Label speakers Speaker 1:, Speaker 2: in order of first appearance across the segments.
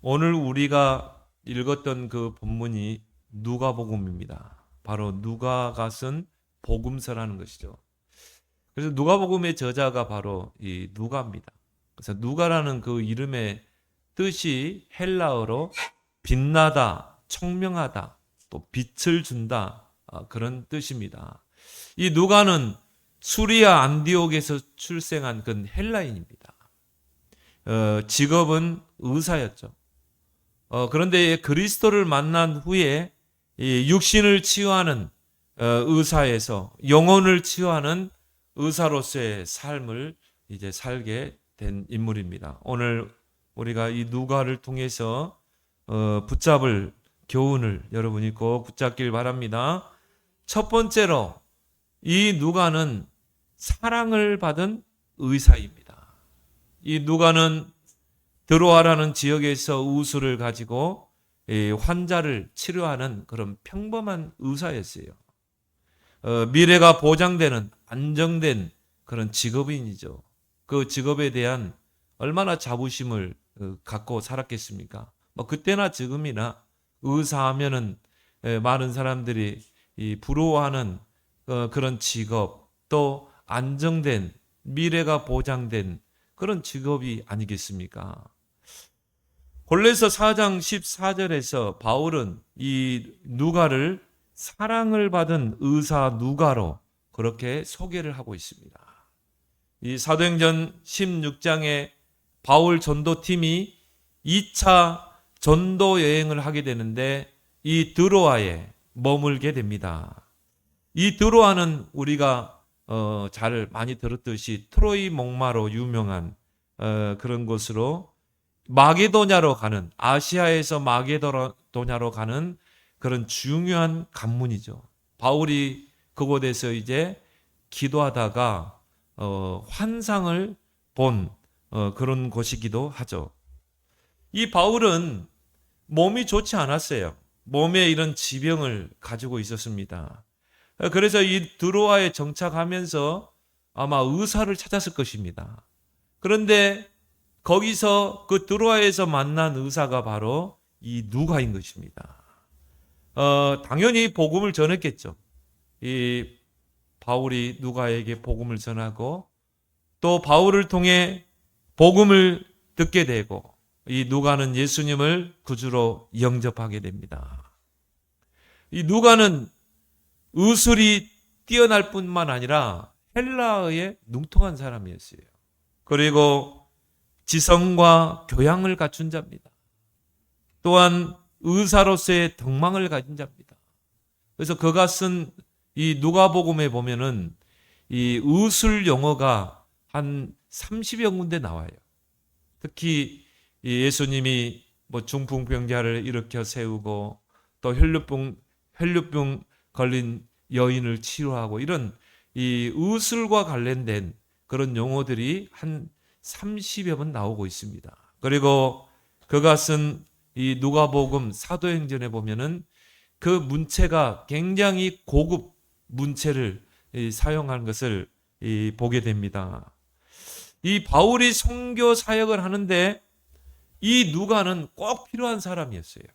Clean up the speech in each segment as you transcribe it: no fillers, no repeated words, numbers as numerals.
Speaker 1: 오늘 우리가 읽었던 그 본문이 누가복음입니다. 바로 누가가 쓴 복음서라는 것이죠. 그래서 누가복음의 저자가 바로 이 누가입니다. 그래서 누가라는 그 이름의 뜻이 헬라어로 빛나다, 청명하다, 또 빛을 준다, 그런 뜻입니다. 이 누가는 수리아 안디옥에서 출생한 그 헬라인입니다. 직업은 의사였죠. 그런데 그리스도를 만난 후에 이 육신을 치유하는 의사에서 영혼을 치유하는 의사로서의 삶을 이제 살게 된 인물입니다. 오늘 우리가 이 누가를 통해서 붙잡을 교훈을 여러분이 꼭 붙잡길 바랍니다. 첫 번째로 이 누가는 사랑을 받은 의사입니다. 이 누가는 드로아라는 지역에서 우수를 가지고 환자를 치료하는 그런 평범한 의사였어요. 미래가 보장되는 안정된 그런 직업인이죠. 그 직업에 대한 얼마나 자부심을 갖고 살았겠습니까? 뭐 그때나 지금이나 의사하면은 많은 사람들이 부러워하는 그런 직업, 또 안정된 미래가 보장된 그런 직업이 아니겠습니까? 골로새 4장 14절에서 바울은 이 누가를 사랑을 받은 의사 누가로 그렇게 소개를 하고 있습니다. 이 사도행전 16장에 바울 전도팀이 2차 전도 여행을 하게 되는데 이 드로아에 머물게 됩니다. 이 드로아는 우리가 잘 많이 들었듯이 트로이 목마로 유명한 그런 곳으로 마게도냐로 가는, 아시아에서 마게도냐로 가는 그런 중요한 관문이죠. 바울이 그곳에서 이제 기도하다가 환상을 본 그런 곳이기도 하죠. 이 바울은 몸이 좋지 않았어요. 몸에 이런 지병을 가지고 있었습니다. 그래서 이 드로아에 정착하면서 아마 의사를 찾았을 것입니다. 그런데 거기서 그 드로아에서 만난 의사가 바로 이 누가인 것입니다. 당연히 복음을 전했겠죠. 이 바울이 누가에게 복음을 전하고 또 바울을 통해 복음을 듣게 되고 이 누가는 예수님을 구주로 영접하게 됩니다. 이 누가는 의술이 뛰어날 뿐만 아니라 헬라어에 능통한 사람이었어요. 그리고 지성과 교양을 갖춘 자입니다. 또한 의사로서의 덕망을 가진 자입니다. 그래서 그가 쓴 이 누가복음에 보면은 이 의술 용어가 한 30여 군데 나와요. 특히 예수님이 뭐 중풍병자를 일으켜 세우고 또 혈류병 걸린 여인을 치료하고 이런 이 의술과 관련된 그런 용어들이 한 30여 번 나오고 있습니다. 그리고 그가 쓴 이 누가복음 사도행전에 보면은 그 문체가 굉장히 고급 문체를 사용한 것을 보게 됩니다. 이 바울이 선교 사역을 하는데 이 누가는 꼭 필요한 사람이었어요.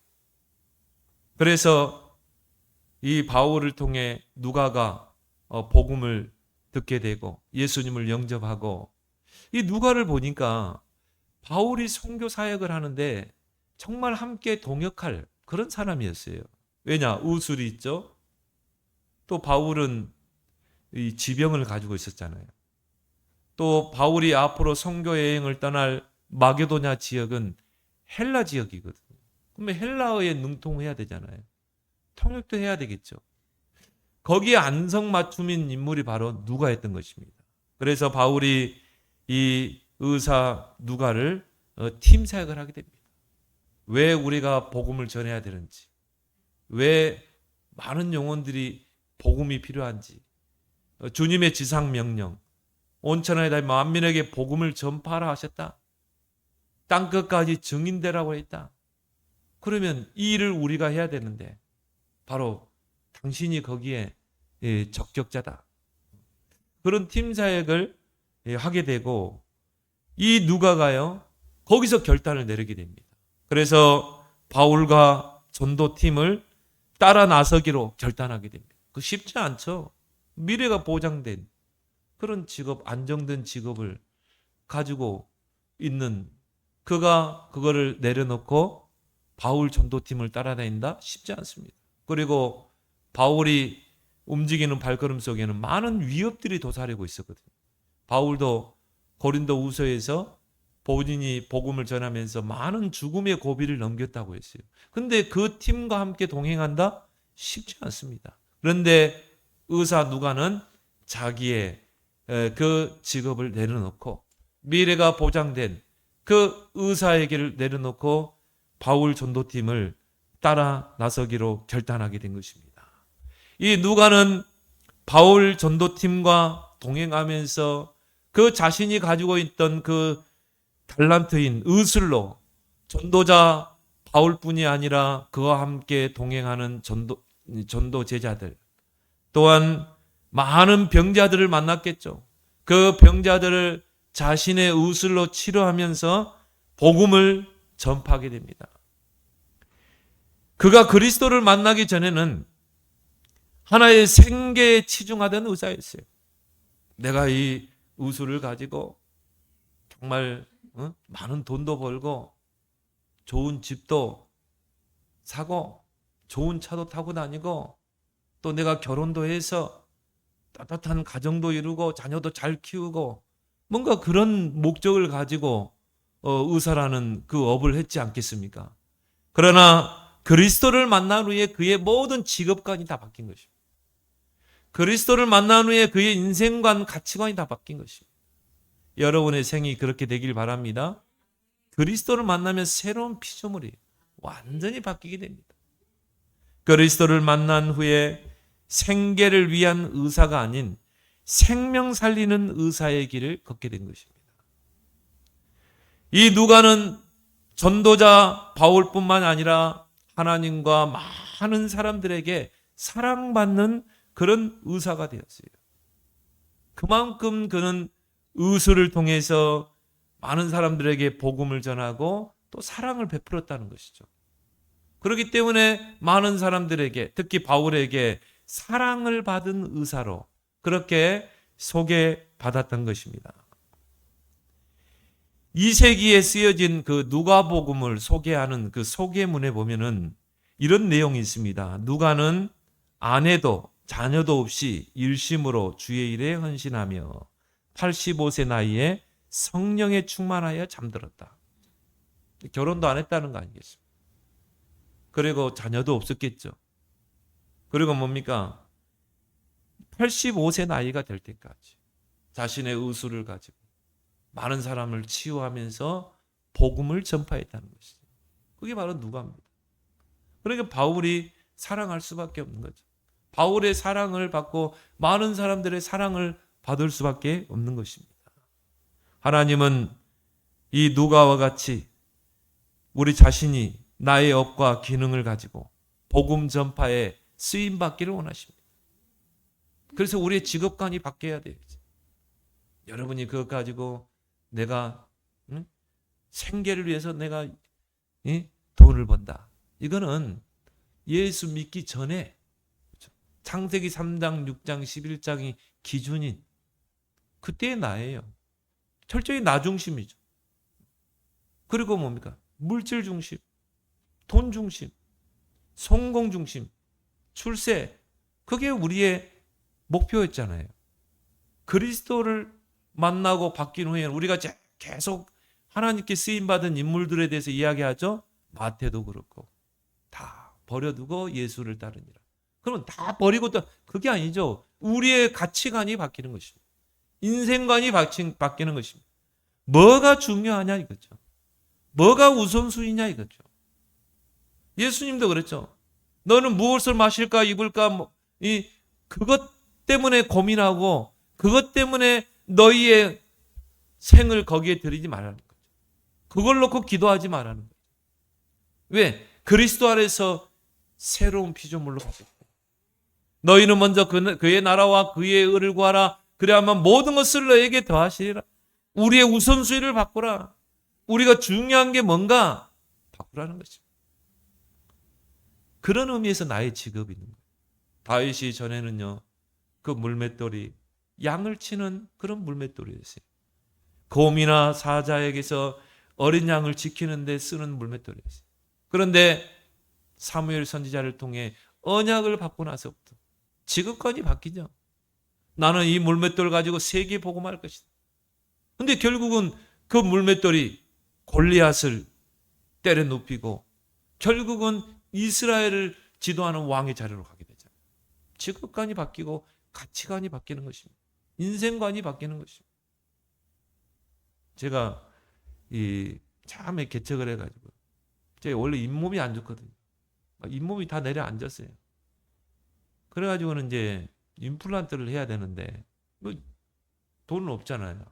Speaker 1: 그래서 이 바울을 통해 누가가 복음을 듣게 되고 예수님을 영접하고 이 누가를 보니까 바울이 선교 사역을 하는데 정말 함께 동역할 그런 사람이었어요. 왜냐? 우술이 있죠. 또 바울은 이 지병을 가지고 있었잖아요. 또 바울이 앞으로 선교 여행을 떠날 마게도냐 지역은 헬라 지역이거든요. 그러면 헬라어에 능통해야 되잖아요. 통역도 해야 되겠죠. 거기에 안성맞춤인 인물이 바로 누가였던 것입니다. 그래서 바울이 이 의사 누가를 팀 사역을 하게 됩니다. 왜 우리가 복음을 전해야 되는지, 왜 많은 영혼들이 복음이 필요한지, 주님의 지상명령, 온 천하에 다 만민에게 복음을 전파하라 하셨다. 땅끝까지 증인되라고 했다. 그러면 이 일을 우리가 해야 되는데 바로 당신이 거기에 적격자다. 그런 팀 사역을 하게 되고 이 누가가요 거기서 결단을 내리게 됩니다. 그래서 바울과 전도팀을 따라 나서기로 결단하게 됩니다. 그 쉽지 않죠. 미래가 보장된 그런 직업, 안정된 직업을 가지고 있는 그가 그거를 내려놓고 바울 전도팀을 따라다닌다? 쉽지 않습니다. 그리고 바울이 움직이는 발걸음 속에는 많은 위협들이 도사리고 있었거든요. 바울도 고린도 후서에서 본인이 복음을 전하면서 많은 죽음의 고비를 넘겼다고 했어요. 근데 그 팀과 함께 동행한다? 쉽지 않습니다. 그런데 의사 누가는 자기의 그 직업을 내려놓고 미래가 보장된 그 의사의 길을 내려놓고 바울 전도팀을 따라 나서기로 결단하게 된 것입니다. 이 누가는 바울 전도팀과 동행하면서 그 자신이 가지고 있던 그 달란트인 의술로 전도자 바울뿐이 아니라 그와 함께 동행하는 전도 제자들 또한 많은 병자들을 만났겠죠. 그 병자들을 자신의 의술로 치료하면서 복음을 전파하게 됩니다. 그가 그리스도를 만나기 전에는 하나의 생계에 치중하던 의사였어요. 내가 이 의술을 가지고 정말 많은 돈도 벌고 좋은 집도 사고 좋은 차도 타고 다니고 또 내가 결혼도 해서 따뜻한 가정도 이루고 자녀도 잘 키우고 뭔가 그런 목적을 가지고 의사라는 그 업을 했지 않겠습니까? 그러나 그리스도를 만난 후에 그의 모든 직업관이 다 바뀐 것입니다. 그리스도를 만난 후에 그의 인생관, 가치관이 다 바뀐 것입니다. 여러분의 생이 그렇게 되길 바랍니다. 그리스도를 만나면 새로운 피조물이 완전히 바뀌게 됩니다. 그리스도를 만난 후에 생계를 위한 의사가 아닌 생명 살리는 의사의 길을 걷게 된 것입니다. 이 누가는 전도자 바울뿐만 아니라 하나님과 많은 사람들에게 사랑받는 그런 의사가 되었어요. 그만큼 그는 의술을 통해서 많은 사람들에게 복음을 전하고 또 사랑을 베풀었다는 것이죠. 그렇기 때문에 많은 사람들에게 특히 바울에게 사랑을 받은 의사로 그렇게 소개받았던 것입니다. 2세기에 쓰여진 그 누가복음을 소개하는 그 소개문에 보면은 이런 내용이 있습니다. 누가는 아내도 자녀도 없이 일심으로 주의 일에 헌신하며 85세 나이에 성령에 충만하여 잠들었다. 결혼도 안 했다는 거 아니겠습니까? 그리고 자녀도 없었겠죠. 그리고 뭡니까? 85세 나이가 될 때까지 자신의 의술을 가지고 많은 사람을 치유하면서 복음을 전파했다는 것이죠. 그게 바로 누가입니다. 그러니까 바울이 사랑할 수밖에 없는 거죠. 바울의 사랑을 받고 많은 사람들의 사랑을 받을 수밖에 없는 것입니다. 하나님은 이 누가와 같이 우리 자신이 나의 업과 기능을 가지고 복음 전파에 쓰임 받기를 원하십니다. 그래서 우리의 직업관이 바뀌어야 돼요. 여러분이 그것 가지고 내가 생계를 위해서 내가 돈을 번다. 이거는 예수 믿기 전에 창세기 3장, 6장, 11장이 기준인 그때의 나예요. 철저히 나 중심이죠. 그리고 뭡니까? 물질 중심, 돈 중심, 성공 중심, 출세. 그게 우리의 목표였잖아요. 그리스도를 만나고 바뀐 후에 우리가 계속 하나님께 쓰임받은 인물들에 대해서 이야기하죠. 마태도 그렇고 다 버려두고 예수를 따르니라. 그러면 다 버리고 또 그게 아니죠. 우리의 가치관이 바뀌는 것입니다. 인생관이 바뀌는 것입니다. 뭐가 중요하냐 이거죠. 뭐가 우선순위냐 이거죠. 예수님도 그랬죠. 너는 무엇을 마실까 입을까 그것 때문에 고민하고 그것 때문에 너희의 생을 거기에 들이지 말라는 거죠. 그걸 놓고 기도하지 말라는 거죠. 왜? 그리스도 안에서 새로운 피조물로 바뀌었고 너희는 먼저 그의 나라와 그의 의를 구하라. 그래야만 모든 것을 너에게 더하시리라. 우리의 우선순위를 바꾸라. 우리가 중요한 게 뭔가 바꾸라는 것입니다. 그런 의미에서 나의 직업이 있는 거예요. 다윗이 전에는요, 그 물맷돌이 양을 치는 그런 물맷돌이었어요. 곰이나 사자에게서 어린 양을 지키는 데 쓰는 물맷돌이었어요. 그런데 사무엘 선지자를 통해 언약을 받고 나서부터 직업까지 바뀌죠. 나는 이 물맷돌 가지고 세계 복음할 것이다. 근데 결국은 그 물맷돌이 골리앗을 때려 눕히고 결국은 이스라엘을 지도하는 왕의 자리로 가게 되잖아요. 직업관이 바뀌고 가치관이 바뀌는 것입니다. 인생관이 바뀌는 것입니다. 제가 이 참에 개척을 해가지고 제가 원래 잇몸이 안 좋거든요. 잇몸이 다 내려앉았어요. 그래가지고는 이제 임플란트를 해야 되는데 뭐 돈은 없잖아요.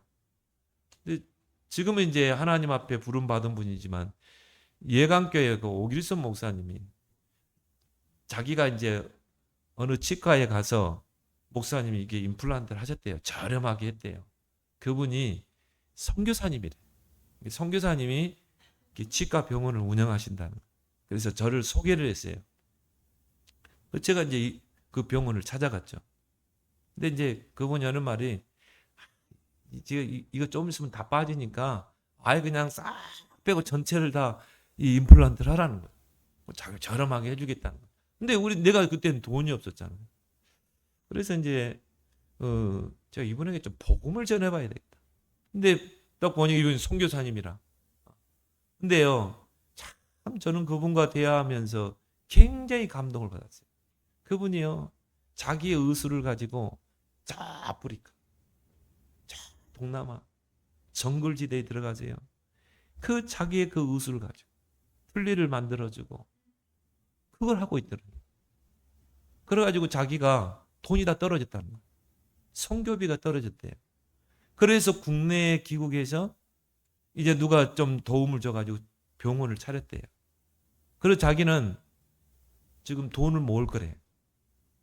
Speaker 1: 근데 지금은 이제 하나님 앞에 부름 받은 분이지만 예강교회 그 오길선 목사님이 자기가 이제 어느 치과에 가서 목사님이 이게 임플란트를 하셨대요. 저렴하게 했대요. 그분이 선교사님이래. 선교사님이 치과 병원을 운영하신다는. 그래서 저를 소개를 했어요. 제가 이제 그 병원을 찾아갔죠. 근데 이제 그분이 하는 말이 이거 좀 있으면 다 빠지니까 아예 그냥 싹 빼고 전체를 다 이 임플란트를 하라는 거예요. 저렴하게 해주겠다는 거예요. 근데 내가 그때는 돈이 없었잖아요. 그래서 이제 제가 이분에게 좀 복음을 전해봐야 되겠다. 근데 딱 보니 이분 선교사님이라. 근데요, 참 저는 그분과 대화하면서 굉장히 감동을 받았어요. 그분이요, 자기의 의술을 가지고 저 아프리카, 저 동남아, 정글지대에 들어가세요. 그 자기의 그 의술을 가지고 틀니를 만들어주고 그걸 하고 있더라고요. 그래가지고 자기가 돈이 다 떨어졌다는 거예요. 선교비가 떨어졌대요. 그래서 국내 기국에서 이제 누가 좀 도움을 줘가지고 병원을 차렸대요. 그래서 자기는 지금 돈을 모을 거래요.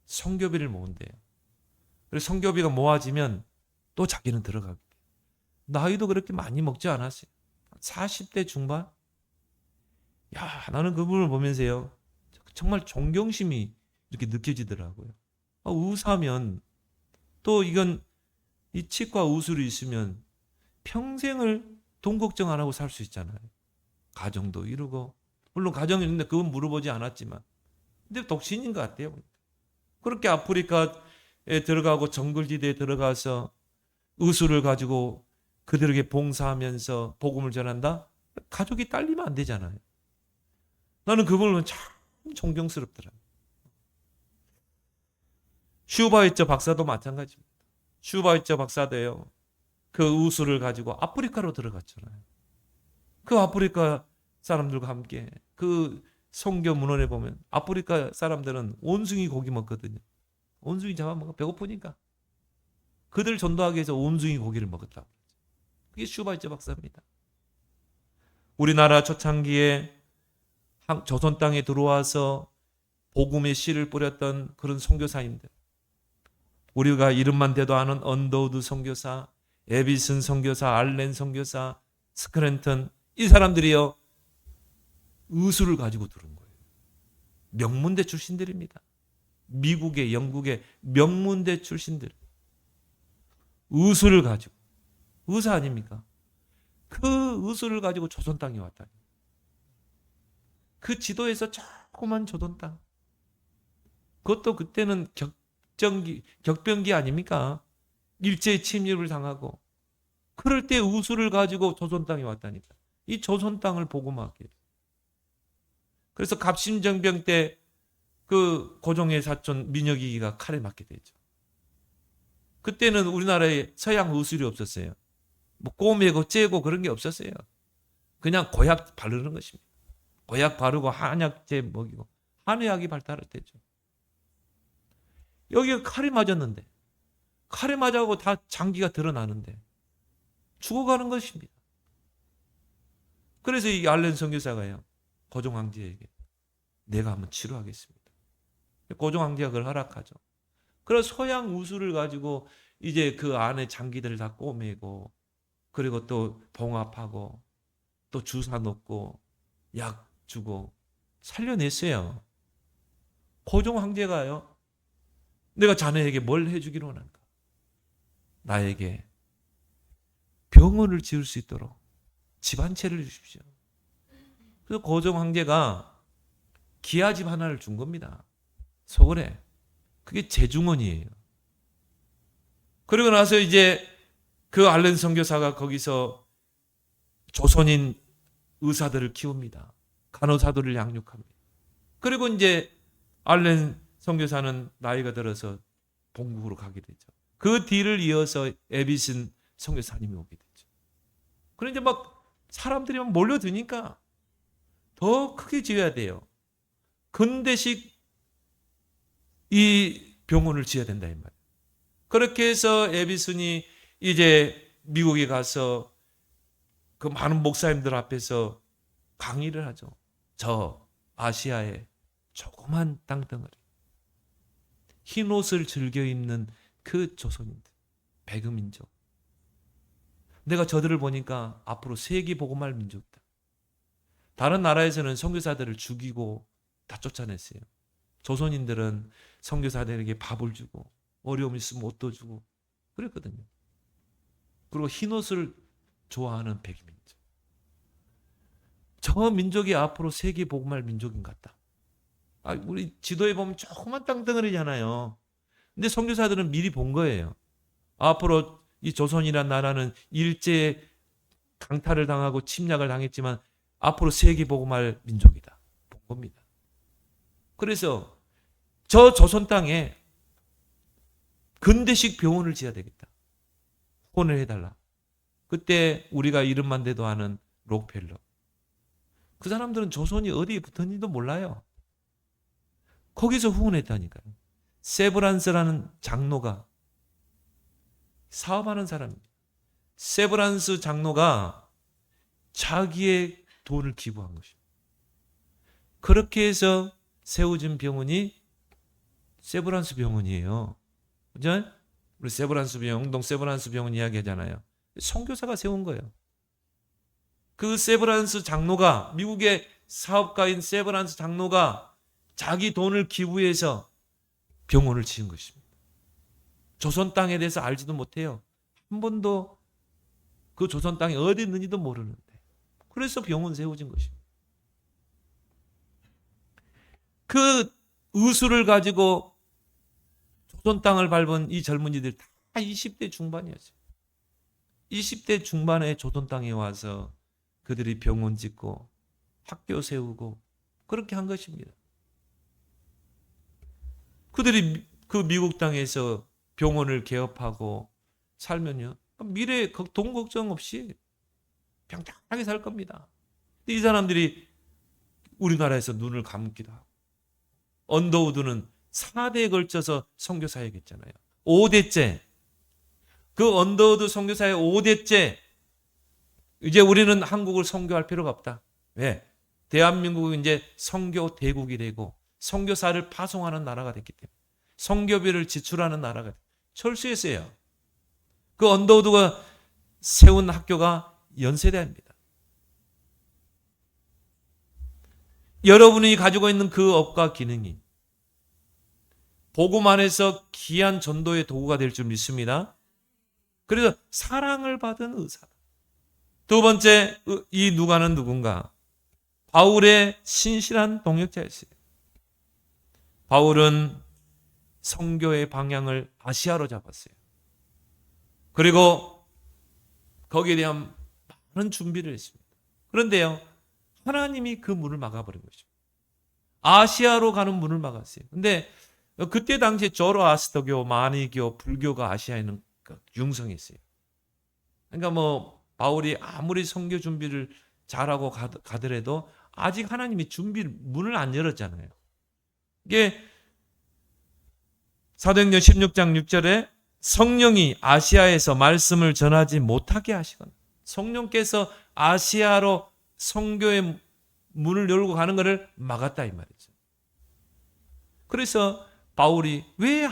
Speaker 1: 선교비를 모은대요. 그래서 선교비가 모아지면 또 자기는 들어가게 돼요. 나이도 그렇게 많이 먹지 않았어요. 40대 중반? 야, 나는 그분을 보면서요, 정말 존경심이 이렇게 느껴지더라고요. 의사면 또 이건 이 치과 의술이 있으면 평생을 돈 걱정 안 하고 살 수 있잖아요. 가정도 이루고, 물론 가정이 있는데 그건 물어보지 않았지만, 근데 독신인 것 같아요. 그렇게 아프리카에 들어가고 정글지대에 들어가서 의술을 가지고 그들에게 봉사하면서 복음을 전한다? 가족이 딸리면 안 되잖아요. 나는 그분을 참 존경스럽더라. 슈바이처 박사도 마찬가지입니다. 슈바이처 박사도요, 그 의술을 가지고 아프리카로 들어갔잖아요. 그 아프리카 사람들과 함께 그 성교 문헌에 보면 아프리카 사람들은 원숭이 고기 먹거든요. 원숭이 잡아먹어 배고프니까. 그들 전도하기 위해서 원숭이 고기를 먹었다고. 그게 슈바이처 박사입니다. 우리나라 초창기에 조선 땅에 들어와서 복음의 씨를 뿌렸던 그런 선교사님들. 우리가 이름만 대도 아는 언더우드 선교사, 에비슨 선교사, 알렌 선교사, 스크랜턴, 이 사람들이요, 의술을 가지고 들은 거예요. 명문대 출신들입니다. 미국의, 영국의 명문대 출신들. 의술을 가지고. 의사 아닙니까? 그 의술을 가지고 조선 땅에 왔다니. 그 지도에서 조그만 조선 땅. 그것도 그때는 격변기 아닙니까? 일제 침입을 당하고. 그럴 때 의술을 가지고 조선 땅에 왔다니까. 이 조선 땅을 복음하게. 그래서 갑신정병 때 그 고종의 사촌 민혁이가 칼에 맞게 되죠. 그때는 우리나라에 서양 의술이 없었어요. 뭐 꼬매고 째고 그런 게 없었어요. 그냥 고약 바르는 것입니다. 고약 바르고 한약재 먹이고 한의학이 발달할 때죠. 여기가 칼이 맞았는데, 칼에 맞아고 다 장기가 드러나는데 죽어가는 것입니다. 그래서 이 알렌 선교사가요, 고종 황제에게 내가 한번 치료하겠습니다. 고종 황제가 그걸 허락하죠. 그래서 소양 우수를 가지고 이제 그 안에 장기들을 다 꼬매고, 그리고 또 봉합하고 또 주사 놓고 약 주고 살려냈어요. 고종 황제가요, 내가 자네에게 뭘 해주기로 하는가? 나에게 병원을 지을 수 있도록 집 한 채를 주십시오. 그래서 고종 황제가 기아집 하나를 준 겁니다. 서울에. 그게 재중원이에요. 그리고 나서 이제 그 알렌 선교사가 거기서 조선인 의사들을 키웁니다. 간호사들을 양육합니다. 그리고 이제 알렌 선교사는 나이가 들어서 본국으로 가게 되죠. 그 뒤를 이어서 에비슨 선교사님이 오게 되죠. 그런데 막 사람들이 막 몰려드니까 더 크게 지어야 돼요. 근대식 이 병원을 지어야 된다 이 말이에요. 그렇게 해서 에비슨이 이제 미국에 가서 그 많은 목사님들 앞에서 강의를 하죠. 저 아시아의 조그만 땅덩어리, 흰 옷을 즐겨 입는 그 조선인들, 배그민족. 내가 저들을 보니까 앞으로 세계 복음할 민족이다. 다른 나라에서는 선교사들을 죽이고 다 쫓아냈어요. 조선인들은 선교사들에게 밥을 주고 어려움 있으면 옷도 주고 그랬거든요. 그리고 흰 옷을 좋아하는 백민족. 저 민족이 앞으로 세계 복음할 민족인 것 같다. 우리 지도에 보면 조그만 땅덩어리잖아요. 근데 선교사들은 미리 본 거예요. 앞으로 이 조선이라는 나라는 일제 강탈을 당하고 침략을 당했지만 앞으로 세계 복음할 민족이다. 본 겁니다. 그래서 저 조선 땅에 근대식 병원을 지어야 되겠다. 후원을 해달라. 그때 우리가 이름만 대도 아는 록펠러. 그 사람들은 조선이 어디에 붙었는지도 몰라요. 거기서 후원했다니까요. 세브란스라는 장로가 사업하는 사람입니다. 세브란스 장로가 자기의 돈을 기부한 것입니다. 그렇게 해서 세워진 병원이 세브란스 병원이에요. 그죠? 우리 세브란스 병원, 영동 세브란스 병원 이야기하잖아요. 선교사가 세운 거예요. 그 세브란스 장로가, 미국의 사업가인 세브란스 장로가 자기 돈을 기부해서 병원을 지은 것입니다. 조선 땅에 대해서 알지도 못해요. 한 번도 그 조선 땅이 어디 있는지도 모르는데. 그래서 병원 세워진 것입니다. 그 의술을 가지고 조선 땅을 밟은 이 젊은이들 다 20대 중반이었어요. 20대 중반에 조선 땅에 와서 그들이 병원 짓고 학교 세우고 그렇게 한 것입니다. 그들이 그 미국 땅에서 병원을 개업하고 살면요, 미래에 돈 걱정 없이 평탄하게 살 겁니다. 이 사람들이 우리나라에서 눈을 감기도 하고, 언더우드는 4대에 걸쳐서 선교사역했잖아요. 5대째. 그 언더우드 선교사의 5대째. 이제 우리는 한국을 선교할 필요가 없다. 왜? 대한민국은 이제 선교 대국이 되고 선교사를 파송하는 나라가 됐기 때문에, 선교비를 지출하는 나라가 철수했어요. 그 언더우드가 세운 학교가 연세대입니다. 여러분이 가지고 있는 그 업과 기능이 복음 안에서 귀한 전도의 도구가 될 줄 믿습니다. 그래서 사랑을 받은 의사. 두 번째, 이 누가는 누군가? 바울의 신실한 동역자였어요. 바울은 선교의 방향을 아시아로 잡았어요. 그리고 거기에 대한 많은 준비를 했습니다. 그런데요, 하나님이 그 문을 막아버린 것입니다. 아시아로 가는 문을 막았어요. 근데 그때 당시에 조로아스터교, 마니교, 불교가 아시아에는 융성했어요. 그러니까 뭐 바울이 아무리 선교 준비를 잘하고 가더라도 아직 하나님이 문을 안 열었잖아요. 이게 사도행전 16장 6절에 성령이 아시아에서 말씀을 전하지 못하게 하시거나, 성령께서 아시아로 선교의 문을 열고 가는 것을 막았다 이 말이죠. 그래서 바울이 왜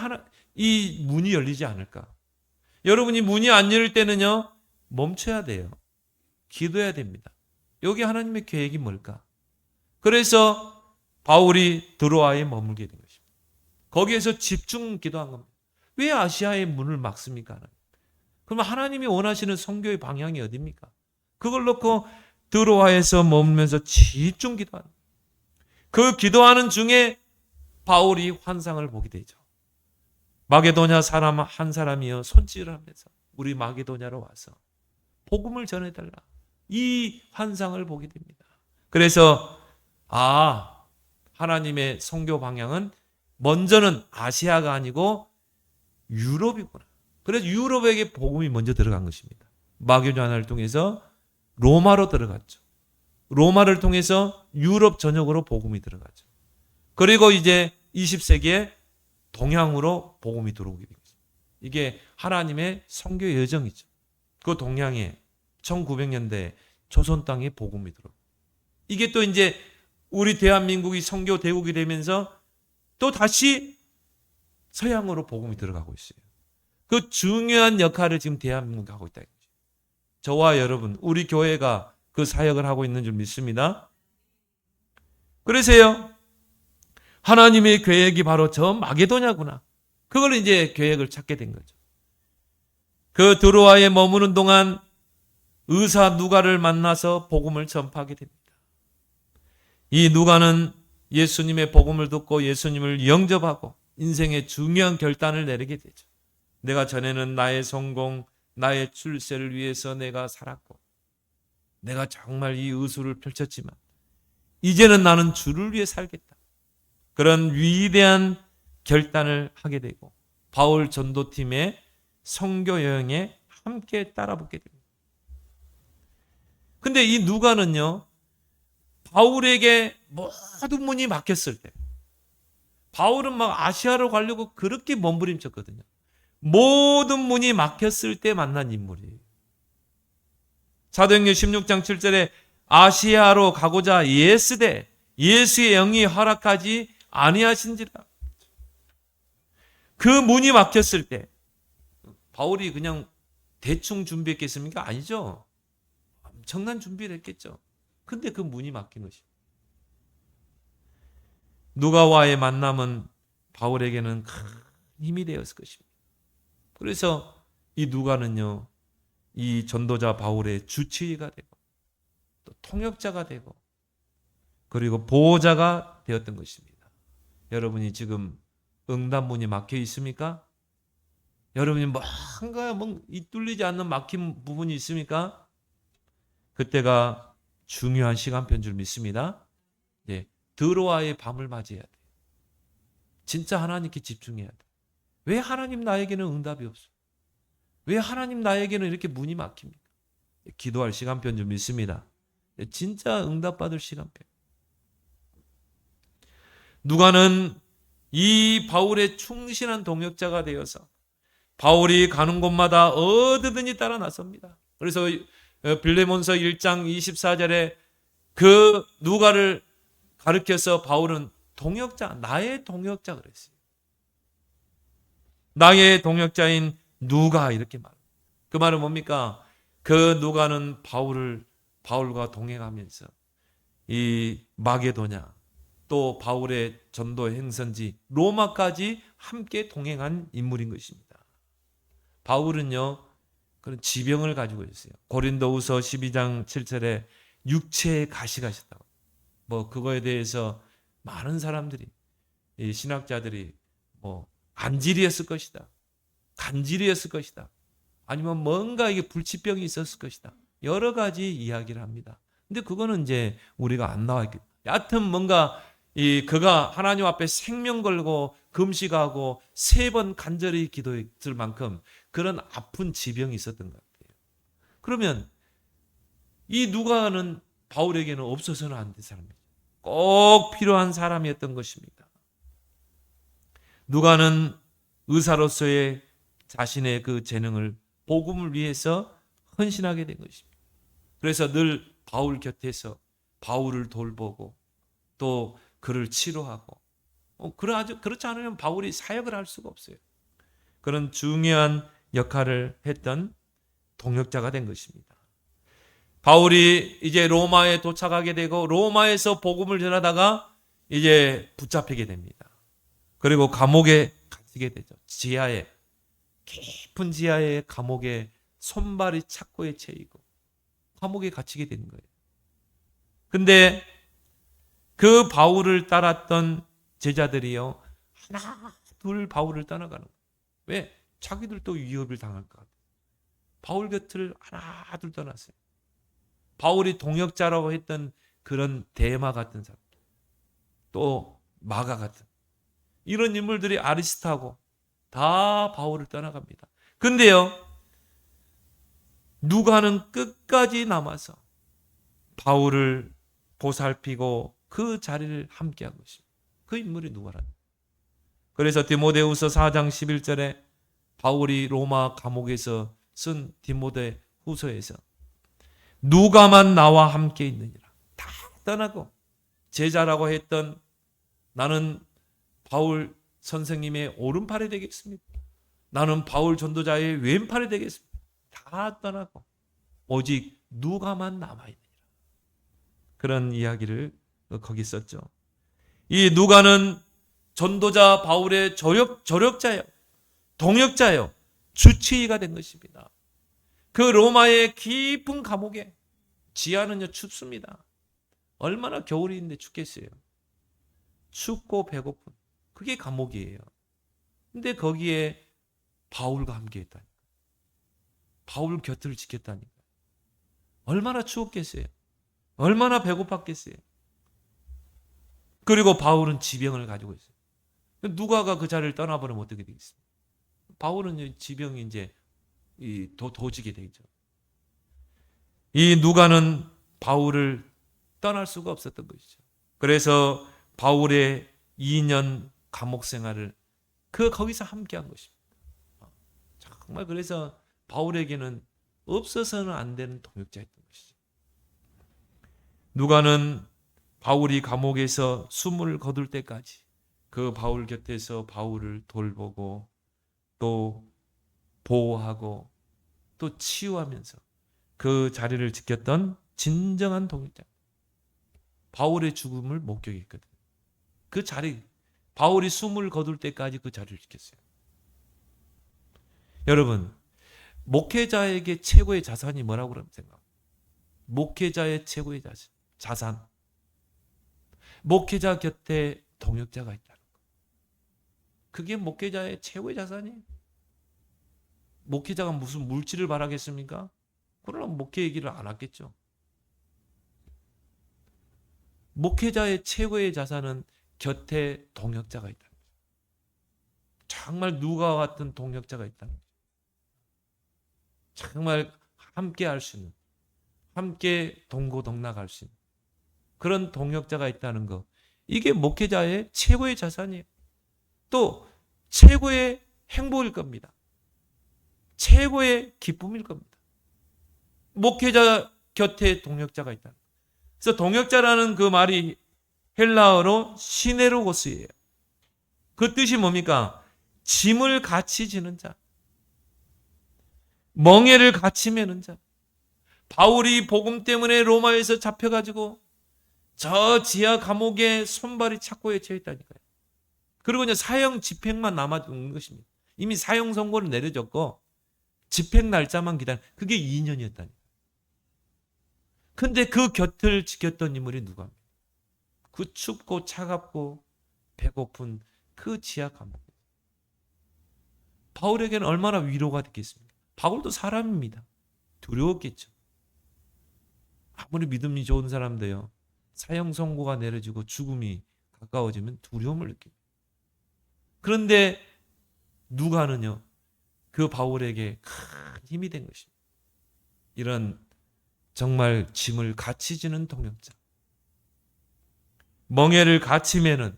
Speaker 1: 이 문이 열리지 않을까? 여러분이 문이 안 열릴 때는요, 멈춰야 돼요. 기도해야 됩니다. 여기 하나님의 계획이 뭘까? 그래서 바울이 드로아에 머물게 된 것입니다. 거기에서 집중 기도한 겁니다. 왜 아시아의 문을 막습니까? 그러면 하나님이 원하시는 선교의 방향이 어디입니까? 그걸 놓고 드로아에서 머물면서 집중 기도하는, 그 기도하는 중에 바울이 환상을 보게 되죠. 마게도냐 사람 한 사람이여 손질을 하면서 우리 마게도냐로 와서 복음을 전해달라, 이 환상을 보게 됩니다. 그래서 하나님의 선교 방향은 먼저는 아시아가 아니고 유럽이구나. 그래서 유럽에게 복음이 먼저 들어간 것입니다. 마게도냐를 통해서 로마로 들어갔죠. 로마를 통해서 유럽 전역으로 복음이 들어가죠. 그리고 이제 20세기에 동양으로 복음이 들어오게 된 거죠. 이게 하나님의 선교 여정이죠. 그 동양에 1900년대 조선 땅에 복음이 들어오고, 이게 또 이제 우리 대한민국이 선교 대국이 되면서 또 다시 서양으로 복음이 들어가고 있어요. 그 중요한 역할을 지금 대한민국이 하고 있다. 저와 여러분, 우리 교회가 그 사역을 하고 있는 줄 믿습니다. 그래서요, 하나님의 계획이 바로 저 마게도냐구나. 그걸 이제 계획을 찾게 된 거죠. 그 드로아에 머무는 동안 의사 누가를 만나서 복음을 전파하게 됩니다. 이 누가는 예수님의 복음을 듣고 예수님을 영접하고 인생의 중요한 결단을 내리게 되죠. 내가 전에는 나의 성공, 나의 출세를 위해서 내가 살았고, 내가 정말 이 의술을 펼쳤지만 이제는 나는 주를 위해 살겠다. 그런 위대한 결단을 하게 되고 바울 전도팀의 선교 여행에 함께 따라붙게 됩니다. 근데 이 누가는요, 바울에게 모든 문이 막혔을 때, 바울은 막 아시아로 가려고 그렇게 몸부림쳤거든요. 모든 문이 막혔을 때 만난 인물이에요. 사도행전 16장 7절에 아시아로 가고자 예스되 예수의 영이 허락하지 아니하신지라. 그 문이 막혔을 때 바울이 그냥 대충 준비했겠습니까? 아니죠. 엄청난 준비를 했겠죠. 근데 그 문이 막힌 것입니다. 누가와의 만남은 바울에게는 큰 힘이 되었을 것입니다. 그래서 이 누가는요, 이 전도자 바울의 주치의가 되고 또 통역자가 되고 그리고 보호자가 되었던 것입니다. 여러분이 지금 응답문이 막혀 있습니까? 여러분이 뭔가 뚫리지 않는 막힌 부분이 있습니까? 그때가 중요한 시간표인 줄 믿습니다. 예, 드로아의 밤을 맞이해야 돼. 진짜 하나님께 집중해야 돼. 왜 하나님 나에게는 응답이 없어? 왜 하나님 나에게는 이렇게 문이 막힙니까? 기도할 시간표인 줄 믿습니다. 진짜 응답받을 시간표. 누가는 이 바울의 충실한 동역자가 되어서 바울이 가는 곳마다 어디든지 따라 나섭니다. 그래서 빌레몬서 1장 24절에 그 누가를 가르쳐서 바울은 동역자, 나의 동역자 그랬어요. 나의 동역자인 누가, 이렇게 말합니다. 그 말은 뭡니까? 그 누가는 바울과 동행하면서 이 마게도냐, 또 바울의 전도 행선지 로마까지 함께 동행한 인물인 것입니다. 바울은요, 그런 지병을 가지고 있어요. 고린도후서 12장 7절에 육체의 가시가 있었다고. 그거에 대해서 많은 사람들이, 이 신학자들이 안질이었을 것이다, 간질이었을 것이다, 아니면 뭔가 이게 불치병이 있었을 것이다, 여러 가지 이야기를 합니다. 근데 그거는 이제 우리가 안 나와 있겠다. 여하튼 뭔가 그가 하나님 앞에 생명 걸고 금식하고 3번 간절히 기도했을 만큼 그런 아픈 지병이 있었던 것 같아요. 그러면 이 누가는 바울에게는 없어서는 안 될 사람이죠. 꼭 필요한 사람이었던 것입니다. 누가는 의사로서의 자신의 그 재능을 복음을 위해서 헌신하게 된 것입니다. 그래서 늘 바울 곁에서 바울을 돌보고 또 그를 치료하고, 그렇지 않으면 바울이 사역을 할 수가 없어요. 그런 중요한 역할을 했던 동역자가 된 것입니다. 바울이 이제 로마에 도착하게 되고 로마에서 복음을 전하다가 이제 붙잡히게 됩니다. 그리고 감옥에 갇히게 되죠. 지하에, 깊은 지하의 감옥에 손발이 착고에 채이고 감옥에 갇히게 되는 거예요. 근데 그 바울을 따랐던 제자들이요, 하나 둘 바울을 떠나가는 거예요. 왜? 자기들도 위협을 당할까. 바울 곁을 하나 둘 떠났어요. 바울이 동역자라고 했던 그런 데마 같은 사람, 또 마가 같은 이런 인물들이 아리스타고 다 바울을 떠나갑니다. 근데요, 누가는 끝까지 남아서 바울을 보살피고 그 자리를 함께한 것입니다. 그 인물이 누가라는. 그래서 디모데후서 4장 11절에 바울이 로마 감옥에서 쓴 디모데후서에서 누가만 나와 함께 있느니라. 다 떠나고 제자라고 했던 나는 바울 선생님의 오른팔이 되겠습니다. 나는 바울 전도자의 왼팔이 되겠습니다. 다 떠나고 오직 누가만 남아있느니라. 그런 이야기를 거기 썼죠. 이 누가는 전도자 바울의 조력자예요. 동역자예요. 주치의가 된 것입니다. 그 로마의 깊은 감옥에, 지하는요 춥습니다. 얼마나 겨울인데 춥겠어요. 춥고 배고픈 그게 감옥이에요. 근데 거기에 바울과 함께 했다니까. 바울 곁을 지켰다니까. 얼마나 추웠겠어요. 얼마나 배고팠겠어요. 그리고 바울은 지병을 가지고 있어요. 누가가 그 자리를 떠나버리면 어떻게 되겠습니까? 바울은 지병이 이제 도지게 되죠. 이 누가는 바울을 떠날 수가 없었던 것이죠. 그래서 바울의 2년 감옥 생활을 거기서 함께한 것입니다. 정말 그래서 바울에게는 없어서는 안 되는 동역자였던 것이죠. 누가는 바울이 감옥에서 숨을 거둘 때까지 그 바울 곁에서 바울을 돌보고 또 보호하고 또 치유하면서 그 자리를 지켰던 진정한 동역자. 바울의 죽음을 목격했거든요. 그 자리, 바울이 숨을 거둘 때까지 그 자리를 지켰어요. 여러분, 목회자에게 최고의 자산이 뭐라고 생각합니까? 목회자의 최고의 자산. 목회자 곁에 동역자가 있다는 것. 그게 목회자의 최고의 자산이에요. 목회자가 무슨 물질을 바라겠습니까? 그러나 목회 얘기를 안 하겠죠. 목회자의 최고의 자산은 곁에 동역자가 있다. 정말 누가 같은 동역자가 있다. 정말 함께 할 수 있는, 함께 동고동락할 수 있는 그런 동역자가 있다는 것. 이게 목회자의 최고의 자산이에요. 또 최고의 행복일 겁니다. 최고의 기쁨일 겁니다. 목회자 곁에 동역자가 있다. 그래서 동역자라는 그 말이 헬라어로 시네로고스예요. 그 뜻이 뭡니까? 짐을 같이 지는 자, 멍에를 같이 메는 자. 바울이 복음 때문에 로마에서 잡혀가지고 저 지하 감옥에 손발이 착고에 채 있다니까요. 그리고 이제 사형 집행만 남아있는 것입니다. 이미 사형 선고를 내려졌고 집행 날짜만 기다려. 그게 2년이었다니까요. 근데 그 곁을 지켰던 인물이 누가? 그 춥고 차갑고 배고픈 그 지하 감옥. 바울에게는 얼마나 위로가 됐겠습니까? 바울도 사람입니다. 두려웠겠죠. 아무리 믿음이 좋은 사람도요, 사형 선고가 내려지고 죽음이 가까워지면 두려움을 느낍니다. 그런데 누가는요, 그 바울에게 큰 힘이 된 것입니다. 이런 정말 짐을 같이 지는 동역자, 멍에를 같이 매는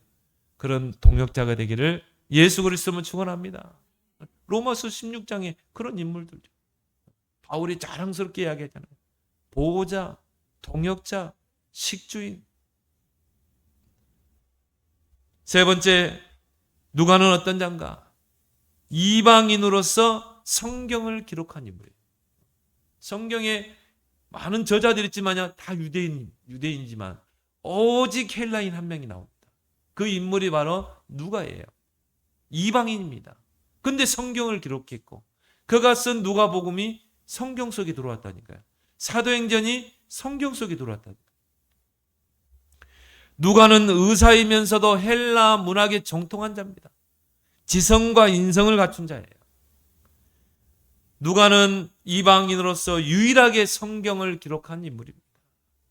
Speaker 1: 그런 동역자가 되기를 예수 그리스도는 축원합니다. 로마서 16장에 그런 인물들죠. 바울이 자랑스럽게 이야기하잖아요. 보호자, 동역자, 식주인. 세 번째, 누가는 어떤 자인가? 이방인으로서 성경을 기록한 인물이에요. 성경에 많은 저자들이 있지만요, 다 유대인이지만 오직 헬라인 한 명이 나옵니다. 그 인물이 바로 누가예요. 이방인입니다. 근데 성경을 기록했고 그가 쓴 누가복음이 성경 속에 들어왔다니까요. 사도행전이 성경 속에 들어왔다니까요. 누가는 의사이면서도 헬라 문학에 정통한 자입니다. 지성과 인성을 갖춘 자예요. 누가는 이방인으로서 유일하게 성경을 기록한 인물입니다.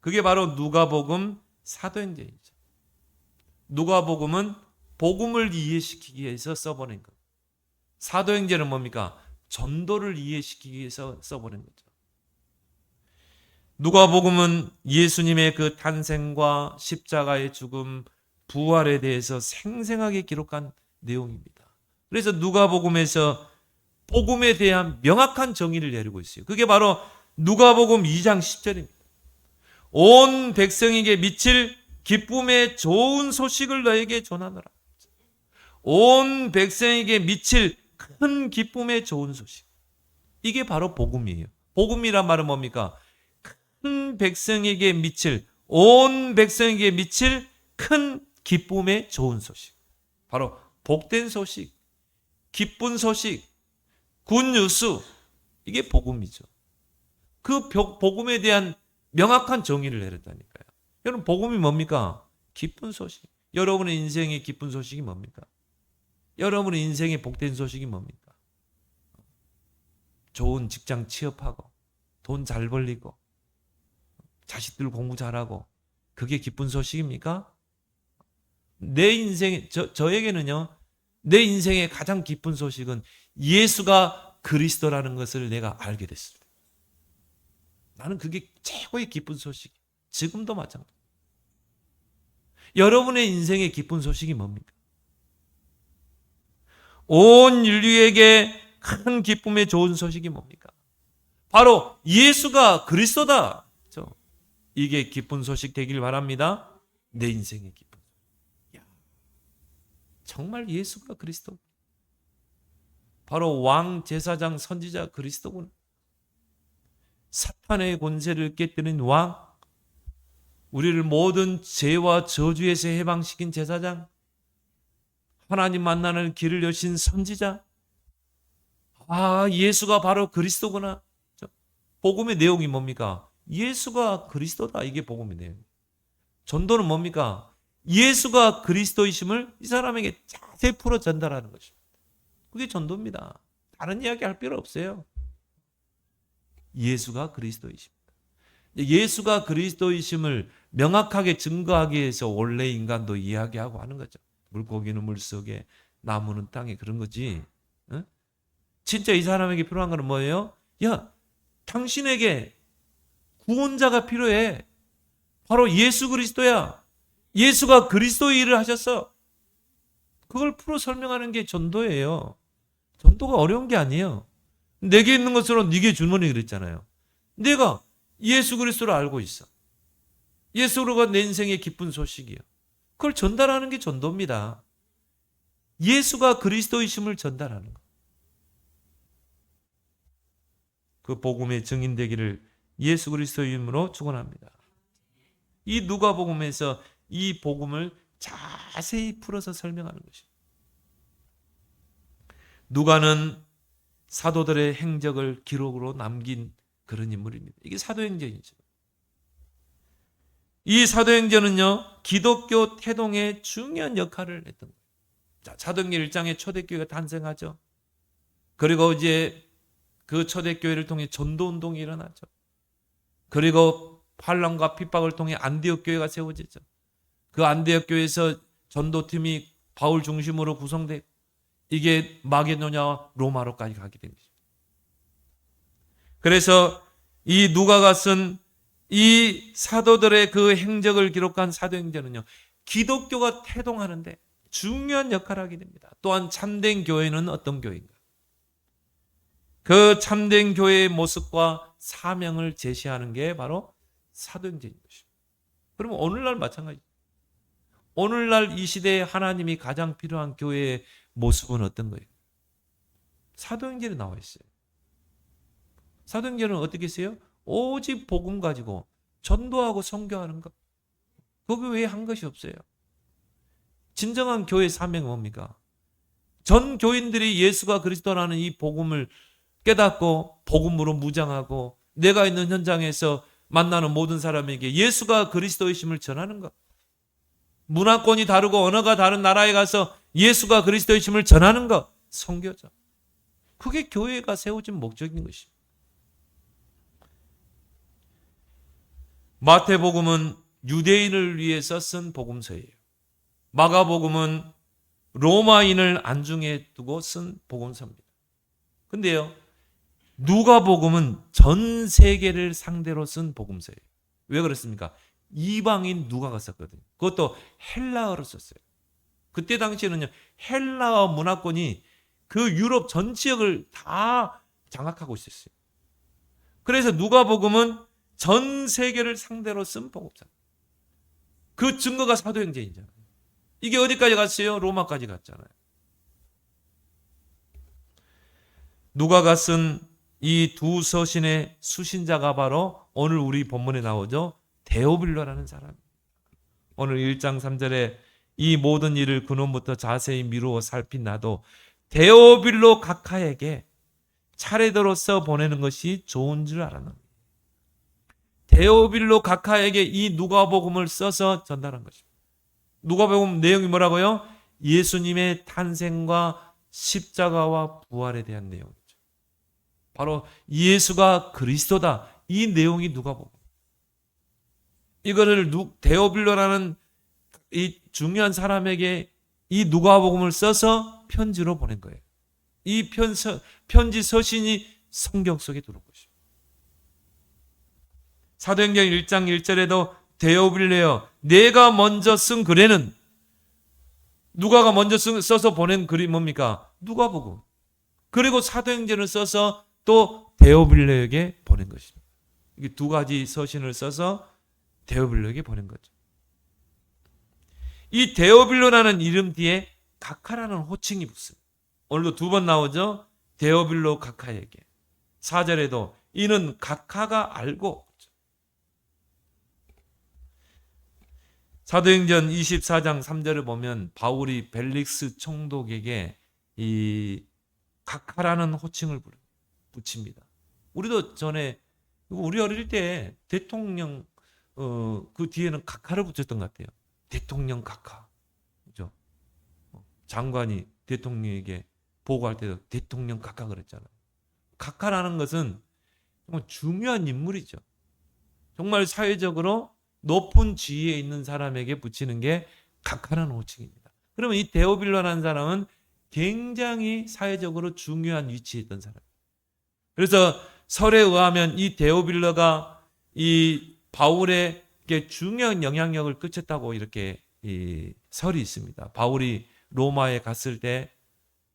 Speaker 1: 그게 바로 누가복음, 사도행전이죠. 누가복음은 복음을 이해시키기 위해서 써보낸 것. 사도행전은 뭡니까? 전도를 이해시키기 위해서 써보낸 거죠. 누가복음은 예수님의 그 탄생과 십자가의 죽음, 부활에 대해서 생생하게 기록한 내용입니다. 그래서 누가복음에서 복음에 대한 명확한 정의를 내리고 있어요. 그게 바로 누가복음 2장 10절입니다. 온 백성에게 미칠 기쁨의 좋은 소식을 너에게 전하노라. 온 백성에게 미칠 큰 기쁨의 좋은 소식. 이게 바로 복음이에요. 복음이란 말은 뭡니까? 큰 백성에게 미칠, 온 백성에게 미칠 큰 기쁨의 좋은 소식. 바로 복된 소식, 기쁜 소식, 굿뉴스. 이게 복음이죠. 그 복음에 대한 명확한 정의를 내렸다니까요. 여러분, 복음이 뭡니까? 기쁜 소식. 여러분의 인생의 기쁜 소식이 뭡니까? 여러분의 인생의 복된 소식이 뭡니까? 좋은 직장 취업하고 돈 잘 벌리고 자식들 공부 잘하고 그게 기쁜 소식입니까? 내 인생에 저에게는요. 내 인생의 가장 기쁜 소식은 예수가 그리스도라는 것을 내가 알게 됐습니다. 나는 그게 최고의 기쁜 소식. 지금도 마찬가지. 여러분의 인생의 기쁜 소식이 뭡니까? 온 인류에게 큰 기쁨의 좋은 소식이 뭡니까? 바로 예수가 그리스도다. 이게 기쁜 소식 되길 바랍니다. 내 인생의 기쁜 소식. 정말 예수가 그리스도. 바로 왕, 제사장, 선지자 그리스도구나. 사탄의 권세를 깨뜨린 왕, 우리를 모든 죄와 저주에서 해방시킨 제사장, 하나님 만나는 길을 여신 선지자. 예수가 바로 그리스도구나. 복음의 내용이 뭡니까? 예수가 그리스도다. 이게 복음의 내용. 전도는 뭡니까? 예수가 그리스도이심을 이 사람에게 자세히 풀어 전달하는 것입니다. 그게 전도입니다. 다른 이야기 할 필요 없어요. 예수가 그리스도이십니다. 예수가 그리스도이심을 명확하게 증거하기 위해서 원래 인간도 이야기하고 하는 거죠. 물고기는 물속에, 나무는 땅에, 그런 거지. 어? 진짜 이 사람에게 필요한 건 뭐예요? 당신에게 구원자가 필요해. 바로 예수 그리스도야. 예수가 그리스도의 일을 하셨어. 그걸 풀어 설명하는 게 전도예요. 전도가 어려운 게 아니에요. 내게 있는 것으로 네게 주노니 그랬잖아요. 내가 예수 그리스도를 알고 있어. 예수가 내 인생의 기쁜 소식이에요. 그걸 전달하는 게 전도입니다. 예수가 그리스도이심을 전달하는 것. 그 복음의 증인되기를 예수 그리스도의 이름으로 축원합니다. 이 누가복음에서 이 복음을 자세히 풀어서 설명하는 것입니다. 누가는 사도들의 행적을 기록으로 남긴 그런 인물입니다. 이게 사도행전이죠. 이 사도행전은요, 기독교 태동에 중요한 역할을 했던 거예요. 자, 사도행전 1장에 초대교회가 탄생하죠. 그리고 이제 그 초대교회를 통해 전도운동이 일어나죠. 그리고 환난과 핍박을 통해 안디옥 교회가 세워지죠. 그 안디옥 교회에서 전도팀이 바울 중심으로 구성되고 이게 마게도냐와 로마로까지 가게 된 것입니다. 그래서 이 누가가 쓴 이 사도들의 그 행적을 기록한 사도행전은요, 기독교가 태동하는데 중요한 역할을 하게 됩니다. 또한 참된 교회는 어떤 교회인가? 그 참된 교회의 모습과 사명을 제시하는 게 바로 사도행전인 것입니다. 그러면 오늘날 마찬가지입니다. 오늘날 이 시대에 하나님이 가장 필요한 교회의 모습은 어떤 거예요? 사도행전에 나와 있어요. 사도행전은 어떻게 써요? 오직 복음 가지고 전도하고 선교하는 것. 거기 외에 한 것이 없어요. 진정한 교회 사명은 뭡니까? 전 교인들이 예수가 그리스도라는 이 복음을 깨닫고 복음으로 무장하고 내가 있는 현장에서 만나는 모든 사람에게 예수가 그리스도이심을 전하는 것. 문화권이 다르고 언어가 다른 나라에 가서 예수가 그리스도이심을 전하는 것. 선교죠. 그게 교회가 세워진 목적인 것입니다. 마태복음은 유대인을 위해서 쓴 복음서예요. 마가복음은 로마인을 안중에 두고 쓴 복음서입니다. 근데요, 누가복음은 전 세계를 상대로 쓴 복음서예요. 왜 그렇습니까? 이방인 누가가 썼거든요. 그것도 헬라어로 썼어요. 그때 당시에는요, 헬라어 문화권이 그 유럽 전 지역을 다 장악하고 있었어요. 그래서 누가복음은 전 세계를 상대로 쓴 복음서. 그 증거가 사도행전이잖아요. 이게 어디까지 갔어요? 로마까지 갔잖아요. 누가가 쓴 이 두 서신의 수신자가 바로 오늘 우리 본문에 나오죠. 데오빌로라는 사람입니다. 오늘 1장 3절에 이 모든 일을 그놈부터 자세히 미루어 살핀 나도 데오빌로 각하에게 차례대로 써 보내는 것이 좋은 줄 알았노니. 데오빌로 각하에게 이 누가복음을 써서 전달한 것입니다. 누가복음 내용이 뭐라고요? 예수님의 탄생과 십자가와 부활에 대한 내용이죠. 바로 예수가 그리스도다. 이 내용이 누가복음. 이거를 데오빌로라는 이 중요한 사람에게 이 누가복음을 써서 편지로 보낸 거예요. 이 편지 서신이 성경 속에 들어온 것입니다. 사도행전 1장 1절에도 데오빌레여 내가 먼저 쓴 글에는 누가가 먼저 써서 보낸 글이 뭡니까? 누가복음. 그리고 사도행전을 써서 또 데오빌레에게 보낸 것입니다. 이게 두 가지 서신을 써서 데오빌로에게 보낸 거죠. 이 데오빌로라는 이름 뒤에 각하라는 호칭이 붙습니다. 오늘도 두 번 나오죠. 데오빌로 각하에게. 4절에도 이는 각하가 알고. 사도행전 24장 3절을 보면 바울이 벨릭스 총독에게 이 각하라는 호칭을 붙입니다. 우리도 전에 우리 어릴 때 대통령 그 뒤에는 각하를 붙였던 것 같아요. 대통령 각하. 그죠? 장관이 대통령에게 보고할 때도 대통령 각하 그랬잖아요. 각하라는 것은 정말 중요한 인물이죠. 정말 사회적으로 높은 지위에 있는 사람에게 붙이는 게 각하라는 호칭입니다. 그러면 이 데오빌로라는 사람은 굉장히 사회적으로 중요한 위치에 있던 사람이에요. 그래서 설에 의하면 이 데오빌로가 이 바울에게 중요한 영향력을 끼쳤다고 이렇게 이 설이 있습니다. 바울이 로마에 갔을 때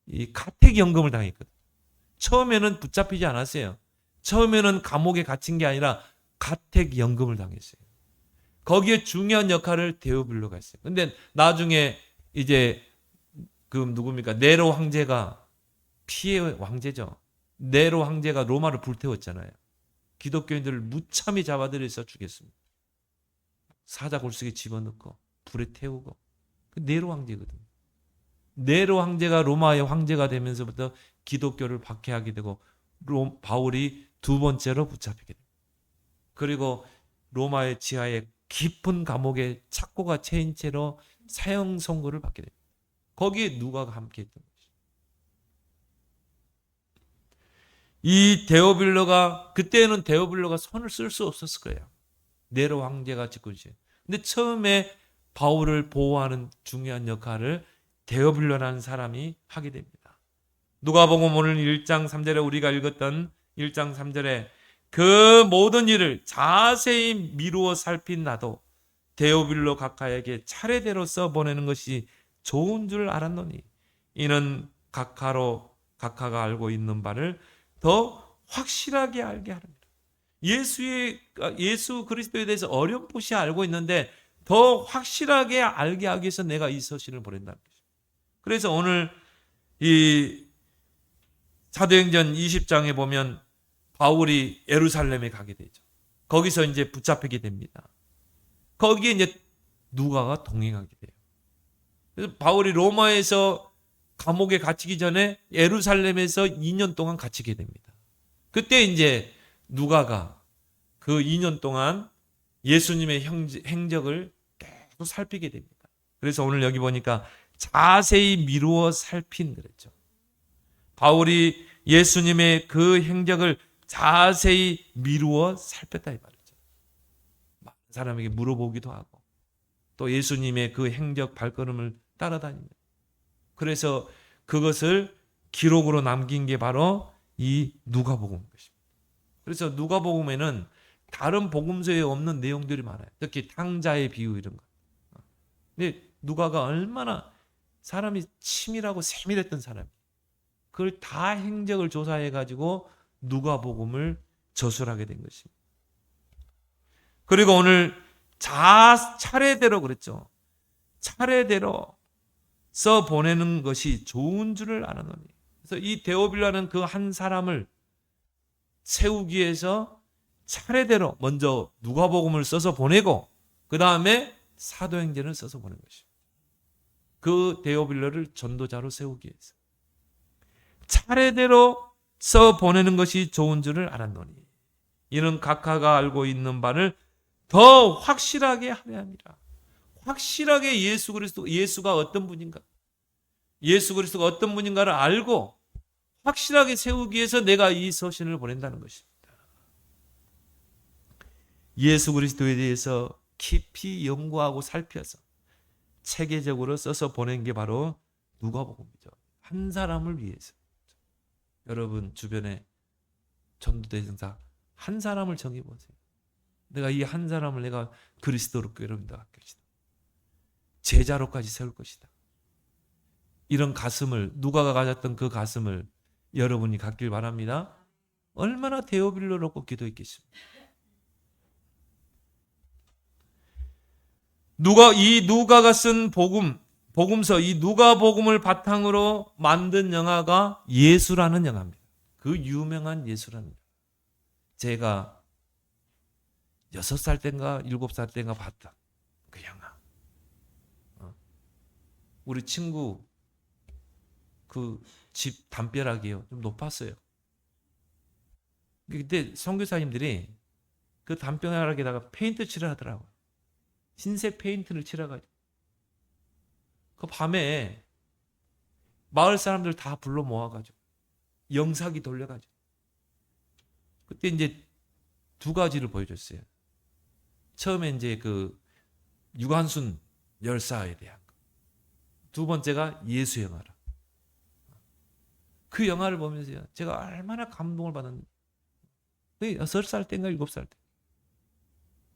Speaker 1: 이 가택연금을 당했거든요. 처음에는 붙잡히지 않았어요. 처음에는 감옥에 갇힌 게 아니라 가택연금을 당했어요. 거기에 중요한 역할을 데오빌로가 했어요. 근데 나중에 이제 그 누굽니까? 네로 황제가 피해 황제죠. 네로 황제가 로마를 불태웠잖아요. 기독교인들을 무참히 잡아들여서 죽였습니다. 사자골수에 집어넣고 불에 태우고. 그 네로 황제거든요. 네로 황제가 로마의 황제가 되면서부터 기독교를 박해하게 되고 바울이 두 번째로 붙잡히게 됩니다. 그리고 로마의 지하에 깊은 감옥에 착고가 채인 채로 사형 선고를 받게 됩니다. 거기에 누가가 함께 했던 것이죠. 이 데오빌로가 그때는 데오빌로가 손을 쓸 수 없었을 거예요. 네로 황제가 짓궂이. 근데 처음에 바울을 보호하는 중요한 역할을 데오빌로라는 사람이 하게 됩니다. 누가복음 오늘 1장 3절에 우리가 읽었던 1장 3절에 그 모든 일을 자세히 미루어 살핀 나도 데오빌로 각하에게 차례대로 써보내는 것이 좋은 줄 알았노니 이는 각하가 알고 있는 바를 더 확실하게 알게 하렵니다. 예수 그리스도에 대해서 어렴풋이 알고 있는데 더 확실하게 알게 하기 위해서 내가 이 서신을 보낸다는 것입니다. 그래서 오늘 이 사도행전 20장에 보면 바울이 예루살렘에 가게 되죠. 거기서 이제 붙잡히게 됩니다. 거기에 이제 누가가 동행하게 돼요. 그래서 바울이 로마에서 감옥에 갇히기 전에 예루살렘에서 2년 동안 갇히게 됩니다. 그때 이제 누가가 그 2년 동안 예수님의 행적을 계속 살피게 됩니다. 그래서 오늘 여기 보니까 자세히 미루어 살핀 그랬죠. 바울이 예수님의 그 행적을 자세히 미루어 살폈다 이 말이죠. 많은 사람에게 물어보기도 하고 또 예수님의 그 행적 발걸음을 따라다닙니다. 그래서 그것을 기록으로 남긴 게 바로 이 누가복음인 것입니다. 그래서 누가복음에는 다른 복음서에 없는 내용들이 많아요. 특히 탕자의 비유 이런 거. 근데 누가가 얼마나 사람이 치밀하고 세밀했던 사람이에요. 그걸 다 행적을 조사해 가지고 누가복음을 저술하게 된 것입니다. 그리고 오늘 차례대로 그랬죠. 차례대로 써 보내는 것이 좋은 줄을 아노니. 그래서 이 데오빌라는 그 한 사람을 세우기 위해서 차례대로 먼저 누가복음을 써서 보내고 그 다음에 사도행전을 써서 보낸 것입니다. 그 데오빌라를 전도자로 세우기 위해서 차례대로 써 보내는 것이 좋은 줄을 알았노니 이는 각하가 알고 있는 바를 더 확실하게 하려 함이라. 확실하게 예수가 어떤 분인가, 예수 그리스도가 어떤 분인가를 알고 확실하게 세우기 위해서 내가 이 서신을 보낸다는 것입니다. 예수 그리스도에 대해서 깊이 연구하고 살펴서 체계적으로 써서 보낸 게 바로 누가복음이죠. 한 사람을 위해서. 여러분 주변에 전도대행사 한 사람을 정해보세요. 내가 이 한 사람을 내가 그리스도로 여러분들 할 것이다. 제자로까지 세울 것이다. 이런 가슴을, 누가가 가졌던 그 가슴을 여러분이 갖길 바랍니다. 얼마나 데오빌로 놓고 기도했겠습니까? 누가가 쓴 복음서, 이 누가복음을 바탕으로 만든 영화가 예수라는 영화입니다. 그 유명한 예수라는 영화. 제가 6살 때인가 7살 때인가 봤던 그 영화. 우리 친구 그 집 담벼락이요. 좀 높았어요. 그때 선교사님들이 그 담벼락에다가 페인트 칠을 하더라고요. 흰색 페인트를 칠해가지고. 그 밤에 마을 사람들 다 불러 모아가지고 영사기 돌려가지고. 그때 이제 두 가지를 보여줬어요. 처음에 이제 그 유관순 열사에 대한 거. 두 번째가 예수 영화라. 그 영화를 보면서 제가 얼마나 감동을 받았는지. 6살 때인가 7살 때.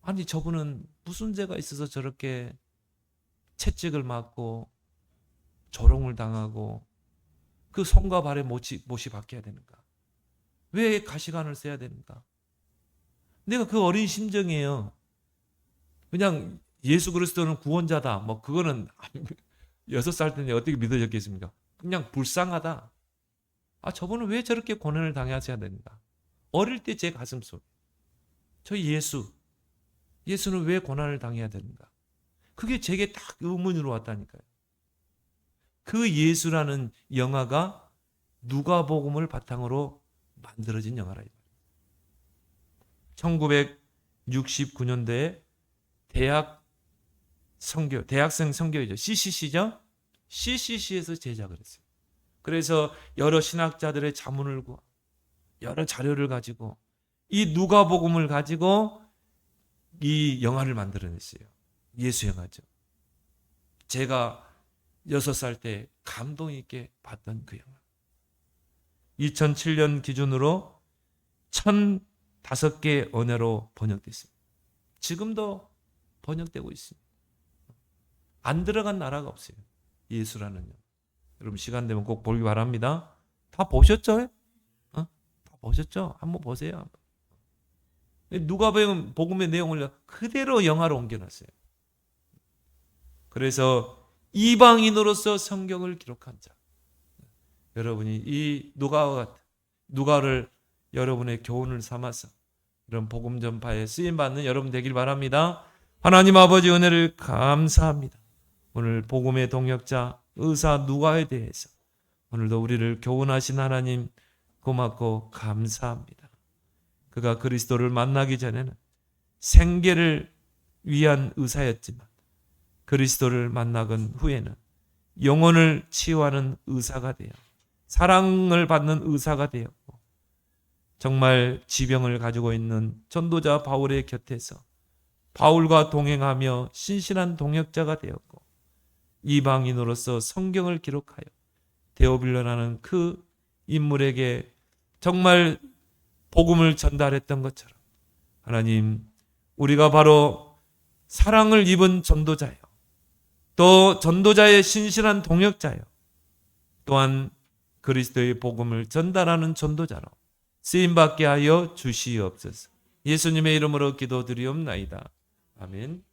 Speaker 1: 아니 저분은 무슨 죄가 있어서 저렇게 채찍을 맞고 조롱을 당하고 그 손과 발에 못이 박혀야 되는가? 왜 가시관을 써야 되는가? 내가 그 어린 심정이에요. 그냥 예수 그리스도는 구원자다. 뭐 그거는 6살 때는 어떻게 믿어졌겠습니까? 그냥 불쌍하다. 아 저분은 왜 저렇게 고난을 당하셔야 되는가? 어릴 때 제 가슴속 저 예수는 왜 고난을 당해야 되는가? 그게 제게 딱 의문으로 왔다니까요. 그 예수라는 영화가 누가복음을 바탕으로 만들어진 영화라. 1969년도에 대학생 선교회죠. CCC죠. CCC에서 제작을 했어요. 그래서 여러 신학자들의 자문을 구하고 여러 자료를 가지고 이 누가복음을 가지고 이 영화를 만들어냈어요. 예수 영화죠. 제가 6살 때 감동 있게 봤던 그 영화. 2007년 기준으로 1005개 언어로 번역됐습니다. 지금도 번역되고 있습니다. 안 들어간 나라가 없어요. 예수라는 영화. 여러분 시간 되면 꼭 보기 바랍니다. 다 보셨죠? 다 보셨죠? 한번 보세요. 누가복음의 내용을 그대로 영화로 옮겨놨어요. 그래서 이방인으로서 성경을 기록한 자. 여러분이 이 누가를 여러분의 교훈을 삼아서 이런 복음 전파에 쓰임 받는 여러분 되길 바랍니다. 하나님 아버지 은혜를 감사합니다. 오늘 복음의 동역자 의사 누가에 대해서 오늘도 우리를 교훈하신 하나님 고맙고 감사합니다. 그가 그리스도를 만나기 전에는 생계를 위한 의사였지만 그리스도를 만나건 후에는 영혼을 치유하는 의사가 되어 사랑을 받는 의사가 되었고 정말 지병을 가지고 있는 전도자 바울의 곁에서 바울과 동행하며 신실한 동역자가 되었고 이방인으로서 성경을 기록하여 데오빌로라는 그 인물에게 정말 복음을 전달했던 것처럼 하나님 우리가 바로 사랑을 입은 전도자요 또 전도자의 신실한 동역자요 또한 그리스도의 복음을 전달하는 전도자로 쓰임받게 하여 주시옵소서. 예수님의 이름으로 기도드리옵나이다. 아멘.